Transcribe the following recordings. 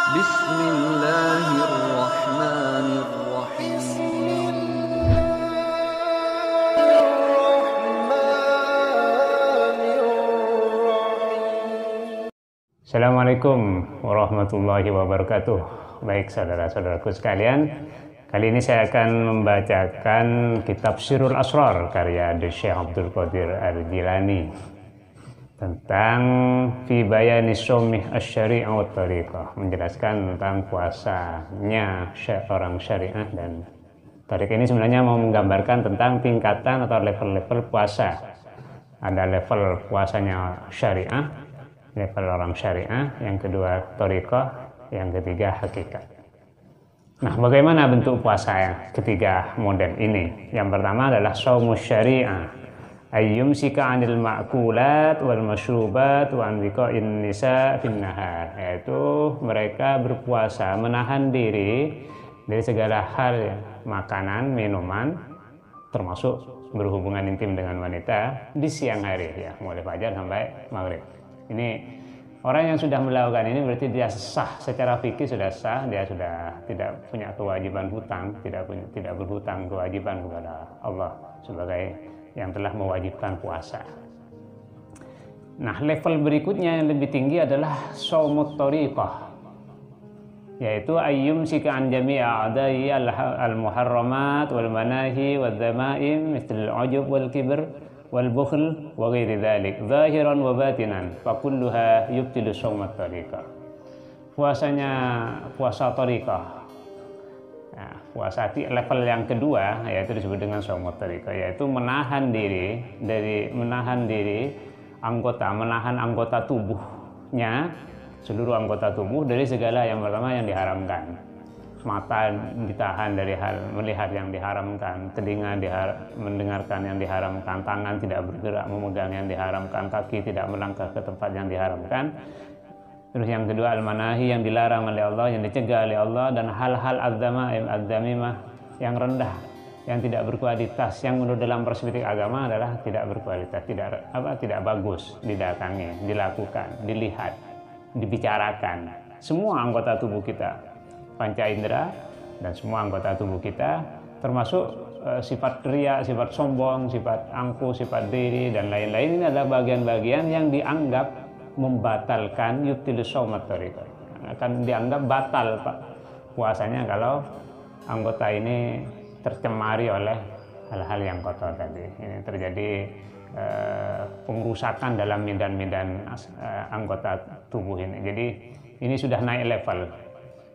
Bismillahirrahmanirrahim. Assalamualaikum warahmatullahi wabarakatuh. Baik saudara-saudaraku sekalian, kali ini saya akan membacakan kitab Sirrul Asrar karya Syekh Abdul Qadir Al-Jilani tentang fi bayani shaumi asy-syari'ah wa thariqah, menjelaskan tentang puasanya orang syariah dan thariqah. Ini sebenarnya mau menggambarkan tentang tingkatan atau level-level puasa. Ada level puasanya syariah, level orang syariah, yang kedua thariqah, yang ketiga hakikat. Nah, bagaimana bentuk puasa yang ketiga model ini? Yang pertama adalah shaumus syariah, ayyumsika 'anil ma'kulat wal masyrubat wa an wiqa'in nisa fin nahar, yaitu mereka berpuasa menahan diri dari segala hal ya, makanan, minuman, termasuk berhubungan intim dengan wanita di siang hari ya, mulai fajar sampai maghrib. Ini orang yang sudah melakukan ini berarti dia sah secara fikih, sudah sah, dia sudah tidak punya kewajiban hutang, tidak berhutang kewajiban kepada Allah sebagai yang telah mewajibkan puasa. Nah, level berikutnya yang lebih tinggi adalah shaumut thariqah, yaitu ayyumsika an jami'i a'dai al-muharramat wal manahi wal dhamaim mithl al-'ujub wal kibr wal bukhl wa ghairi dzalik zahiran wa batinan fa kulluha yubtilu shaumat thariqah. Puasa thariqah. Nah, puasa level yang kedua yaitu disebut dengan shaumut thariqah, yaitu menahan anggota tubuhnya, seluruh anggota tubuh dari segala yang pertama yang diharamkan. Mata ditahan dari melihat yang diharamkan, telinga mendengarkan yang diharamkan, tangan tidak bergerak memegang yang diharamkan, kaki tidak melangkah ke tempat yang diharamkan. Terus yang kedua al-manahi, yang dilarang oleh Allah, yang dicegah oleh Allah, dan hal-hal az-zamimah yang rendah, yang tidak berkualitas, yang menurut dalam perspektif agama adalah tidak berkualitas, tidak bagus didatangi, dilakukan, dilihat, dibicarakan. Semua anggota tubuh kita, panca indera dan semua anggota tubuh kita, termasuk sifat riya, sifat sombong, sifat angkuh, sifat diri dan lain-lain, ini adalah bagian-bagian yang dianggap membatalkan yubtilu shaumat thariqah. Akan dianggap batal puasanya kalau anggota ini tercemari oleh hal-hal yang kotor tadi. Ini terjadi pengrusakan dalam medan-medan anggota tubuh ini. Jadi ini sudah naik level.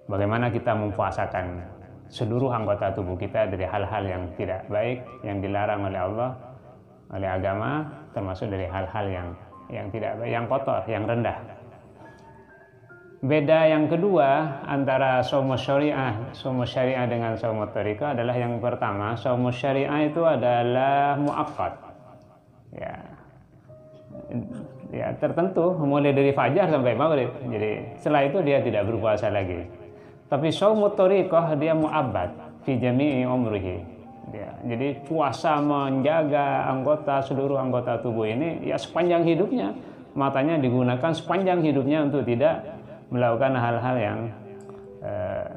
Bagaimana kita mempuasakan seluruh anggota tubuh kita dari hal-hal yang tidak baik, yang dilarang oleh Allah, oleh agama, termasuk dari hal-hal yang tidak baik, yang kotor, yang rendah. Beda yang kedua antara shaumus syariah dengan shaumut thariqah adalah yang pertama, shaumus syariah itu adalah muaqqat. Ya, tertentu mulai dari fajar sampai maghrib. Jadi setelah itu dia tidak berpuasa lagi. Tapi shaumut thariqah dia mu'abbad fi jami'i umrihi. Jadi puasa menjaga seluruh anggota tubuh ini ya sepanjang hidupnya. Matanya digunakan sepanjang hidupnya untuk tidak melakukan hal-hal yang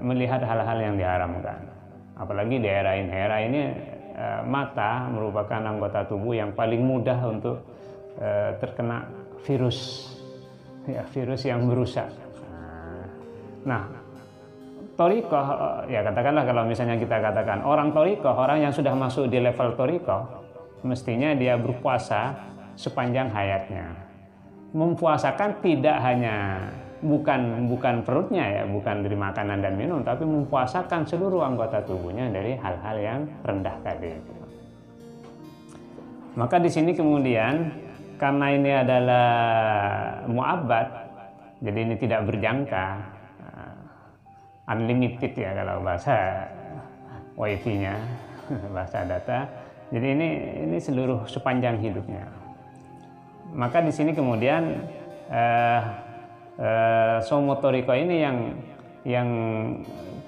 melihat hal-hal yang diharamkan. Apalagi di era ini mata merupakan anggota tubuh yang paling mudah untuk terkena virus yang merusak. Nah, thariqah, ya katakanlah kalau misalnya kita katakan orang thariqah, orang yang sudah masuk di level thariqah, mestinya dia berpuasa sepanjang hayatnya. Mempuasakan tidak hanya bukan perutnya ya, bukan dari makanan dan minum, tapi mempuasakan seluruh anggota tubuhnya dari hal-hal yang rendah tadi. Maka di sini kemudian karena ini adalah mu'abbad, jadi ini tidak berjangka, unlimited ya kalau bahasa wifi-nya, bahasa data. Jadi ini seluruh sepanjang hidupnya. Maka di sini kemudian shaumut thariqah ini yang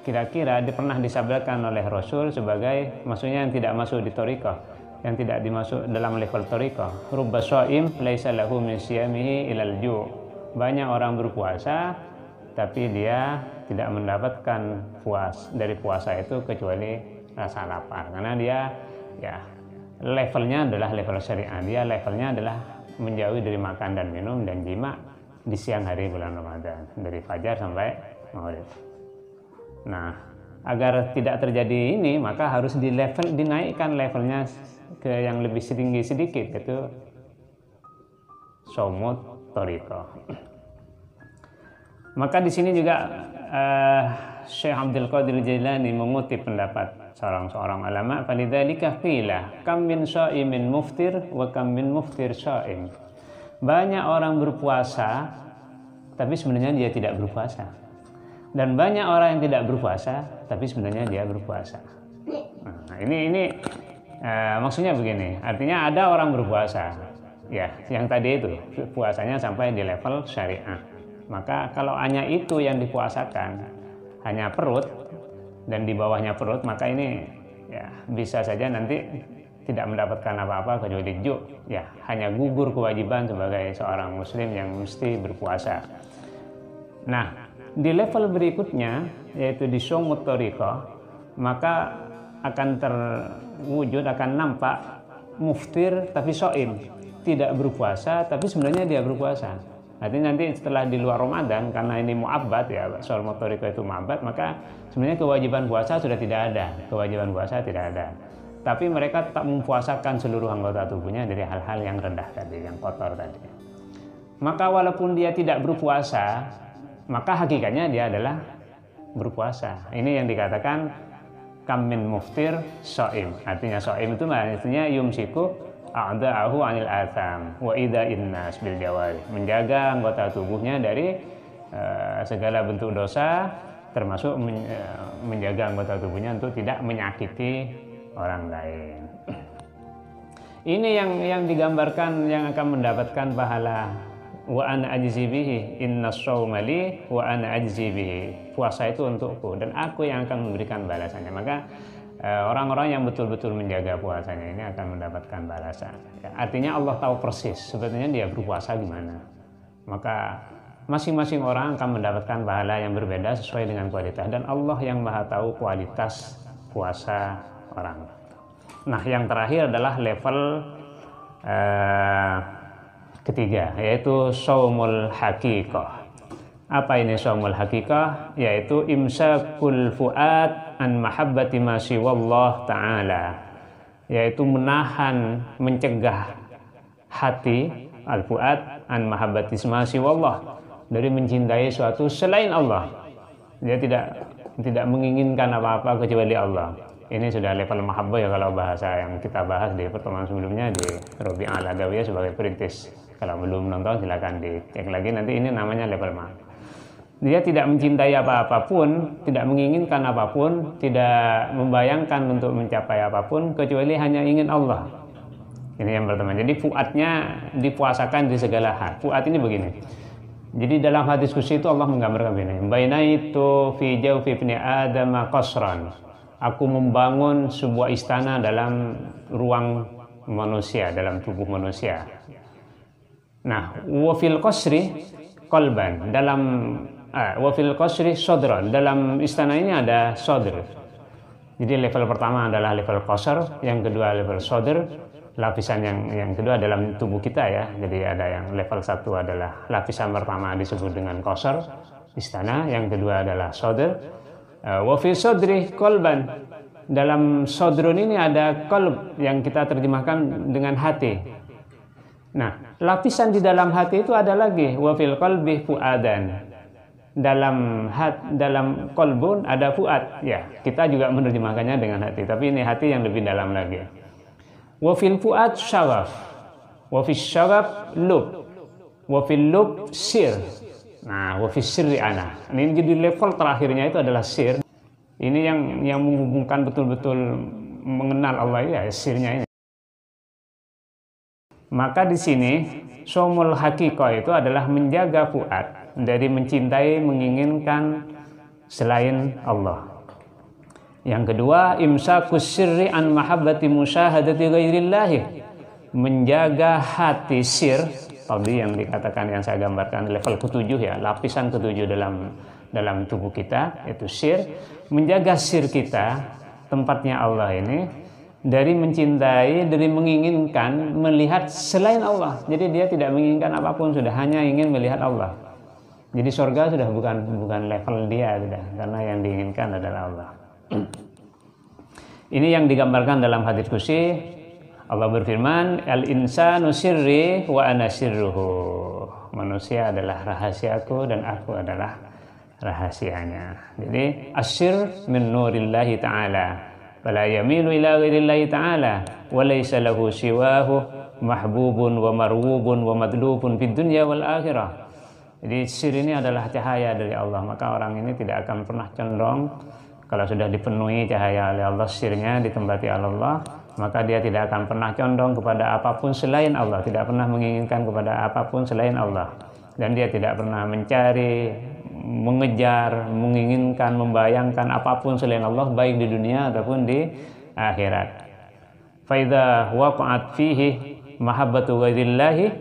kira-kira pernah disabdakan oleh Rasul sebagai maksudnya yang tidak masuk di thariqah, yang tidak dimasuk dalam level thariqah. Rubba shaim laisa lahu min siyamihi ilal ju'. Banyak orang berpuasa tapi dia tidak mendapatkan dari puasa itu kecuali rasa lapar, karena dia ya levelnya adalah level syariah, dia levelnya adalah menjauhi dari makan dan minum dan jima di siang hari bulan Ramadan dari fajar sampai maghrib. Nah, agar tidak terjadi ini maka harus dinaikkan levelnya ke yang lebih tinggi sedikit, yaitu shaumut thariqah. Maka di sini juga Syekh Abdul Qadir Jailani mengutip pendapat seorang ulama, "Falidzalika qila kam min shaimin muftir wa kam min muftir shaim." Banyak orang berpuasa tapi sebenarnya dia tidak berpuasa. Dan banyak orang yang tidak berpuasa tapi sebenarnya dia berpuasa. Nah, ini maksudnya begini, artinya ada orang berpuasa ya, yang tadi itu puasanya sampai di level syariah. Maka kalau hanya itu yang dipuasakan, hanya perut dan di bawahnya perut, maka ini ya bisa saja nanti tidak mendapatkan apa-apa kecuali juk, ya hanya gugur kewajiban sebagai seorang muslim yang mesti berpuasa. Nah, di level berikutnya yaitu di shaumut thariqah, maka akan terwujud, akan nampak muftir tapi shaim, tidak berpuasa tapi sebenarnya dia berpuasa. Artinya nanti setelah di luar Ramadan, karena ini mu'abbad ya, shaumut thariqah itu mu'abbad, maka sebenarnya kewajiban puasa sudah tidak ada, kewajiban puasa tidak ada. Tapi mereka tak mempuasakan seluruh anggota tubuhnya dari hal-hal yang rendah tadi, yang kotor tadi. Maka walaupun dia tidak berpuasa, maka hakikatnya dia adalah berpuasa. Ini yang dikatakan kam min muftir shaim. Artinya shaim itu artinya yumsiku a'da'ahu 'anil atham wa ida'in nas bil jawari, menjaga anggota tubuhnya dari segala bentuk dosa, termasuk menjaga anggota tubuhnya untuk tidak menyakiti orang lain. Ini yang digambarkan yang akan mendapatkan pahala wa ana ajzi bihi innas shauma li wa ana ajzi bihi. Puasa itu untukku dan aku yang akan memberikan balasannya. Maka orang-orang yang betul-betul menjaga puasanya ini akan mendapatkan balasan. Ya, artinya Allah tahu persis sebetulnya dia berpuasa gimana. Maka masing-masing orang akan mendapatkan pahala yang berbeda sesuai dengan kualitas, dan Allah yang Maha tahu kualitas puasa orang. Nah, yang terakhir adalah level ketiga, yaitu shaumul haqiqah. Apa ini shaumul haqiqah? Yaitu imsakul fuad an mahabbati ma siwallah ta'ala, yaitu menahan, mencegah hati al-fuad an mahabbati ma siwallah, dari mencintai suatu selain Allah. Dia tidak menginginkan apa-apa kecuali Allah. Ini sudah level mahabbah ya, kalau bahasa yang kita bahas di pertemuan sebelumnya di Rabi' al-Adawiyah sebagai perintis. Kalau belum nonton silakan dicek lagi, nanti ini namanya level mahabbah. Dia tidak mencintai apa-apapun, tidak menginginkan apapun, tidak membayangkan untuk mencapai apapun kecuali hanya ingin Allah. Ini yang pertama. Jadi fuadnya dipuasakan di segala hal. Fuad ini begini. Jadi dalam hadis qudsi itu Allah menggambarkan begini. Bainaitu fi jawfi ibni Adam qasran. Aku membangun sebuah istana dalam ruang manusia, dalam tubuh manusia. Nah, wa fil qasri qalban, wa fil qasri sadran, dalam istana ini ada sadr. Jadi level pertama adalah level qasr, yang kedua level sadr, lapisan yang kedua dalam tubuh kita ya. Jadi ada yang level 1 adalah lapisan pertama disebut dengan qasr, istana, yang kedua adalah sadr. Wa fi sadri qalban, dalam sadrun ini ada qalb yang kita terjemahkan dengan hati. Nah, lapisan di dalam hati itu ada lagi, wa fil qalbi fuadan, dalam qalbun ada fuad ya, kita juga menerjemahkannya dengan hati, tapi ini hati yang lebih dalam lagi. Wa fil fuad syagaf, wa fis syagaf lub, wa fil lub sir. Nah, wa fis sirri ana. Ini jadi level terakhirnya itu adalah sir. Ini yang menghubungkan betul-betul mengenal Allah ya, sirnya ini. Maka di sini shaumul haqiqah itu adalah menjaga fuad dari mencintai, menginginkan selain Allah. Yang kedua, imsakus sirri an mahabbati musyahadati ghairillah, menjaga hati sir, tadi yang dikatakan, yang saya gambarkan level ketujuh ya, lapisan ketujuh dalam tubuh kita, yaitu syir. Menjaga syir kita, tempatnya Allah ini, dari mencintai, dari menginginkan melihat selain Allah. Jadi dia tidak menginginkan apapun, sudah hanya ingin melihat Allah. Jadi surga sudah bukan level dia sudah, karena yang diinginkan adalah Allah. Ini yang digambarkan dalam hadits qudsi. Allah berfirman, al-insanu sirri wa ana sirruhu. Manusia adalah rahasiaku dan aku adalah rahasianya. Jadi asyir min nurillahi ta'ala, fala yamilu ila ghairillahi ta'ala, wa laysa lahu siwahu mahbubun wa marwubun wa madlubun fid dunya wal akhirah. Jadi sir ini adalah cahaya dari Allah, maka orang ini tidak akan pernah condong, kalau sudah dipenuhi cahaya oleh Allah, sirnya ditempati Allah, maka dia tidak akan pernah condong kepada apapun selain Allah, tidak pernah menginginkan kepada apapun selain Allah, dan dia tidak pernah mencari, mengejar, menginginkan, membayangkan apapun selain Allah, baik di dunia ataupun di akhirat. Faidha waqa'at fihi mahabbatu ghairillahi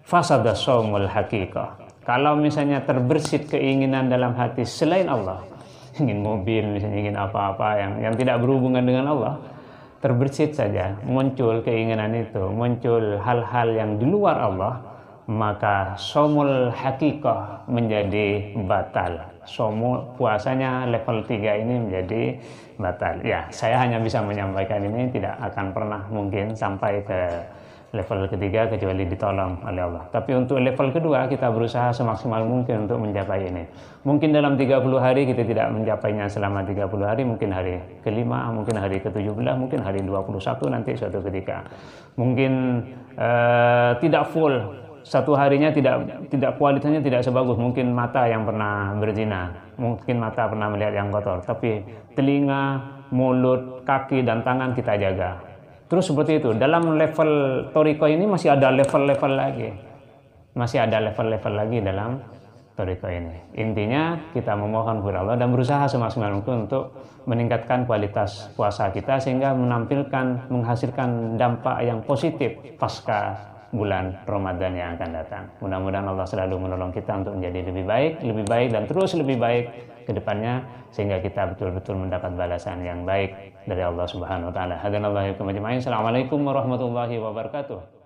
fasada shaumul haqiqah. Kalau misalnya terbersit keinginan dalam hati selain Allah, ingin mobil, misalnya ingin apa-apa yang tidak berhubungan dengan Allah, terbersit saja, muncul keinginan itu, muncul hal-hal yang di luar Allah, maka shaumul haqiqah menjadi batal. Puasanya level 3 ini menjadi batal. Ya, saya hanya bisa menyampaikan ini, tidak akan pernah mungkin sampai ke level ketiga kecuali ditolong oleh Allah. Tapi untuk level kedua kita berusaha semaksimal mungkin untuk mencapai ini. Mungkin dalam 30 hari kita tidak mencapainya selama 30 hari, mungkin hari ke-5, mungkin hari ke-17, mungkin hari 21 nanti suatu ketika. Mungkin tidak full, satu harinya tidak kualitasnya tidak sebagus mungkin mata yang pernah berzina, mungkin mata pernah melihat yang kotor, tapi telinga, mulut, kaki dan tangan kita jaga. Terus seperti itu. Dalam level Thariqah ini masih ada level-level lagi. Masih ada level-level lagi dalam Thariqah ini. Intinya kita memohon kepada Allah dan berusaha semaksimal mungkin untuk meningkatkan kualitas puasa kita sehingga menghasilkan dampak yang positif pasca bulan Ramadan yang akan datang. Mudah-mudahan Allah selalu menolong kita untuk menjadi lebih baik dan terus lebih baik ke depannya sehingga kita betul-betul mendapat balasan yang baik dari Allah Subhanahu wa taala. Hadanallahu wa iyyakum ajma'in. Assalamualaikum warahmatullahi wabarakatuh.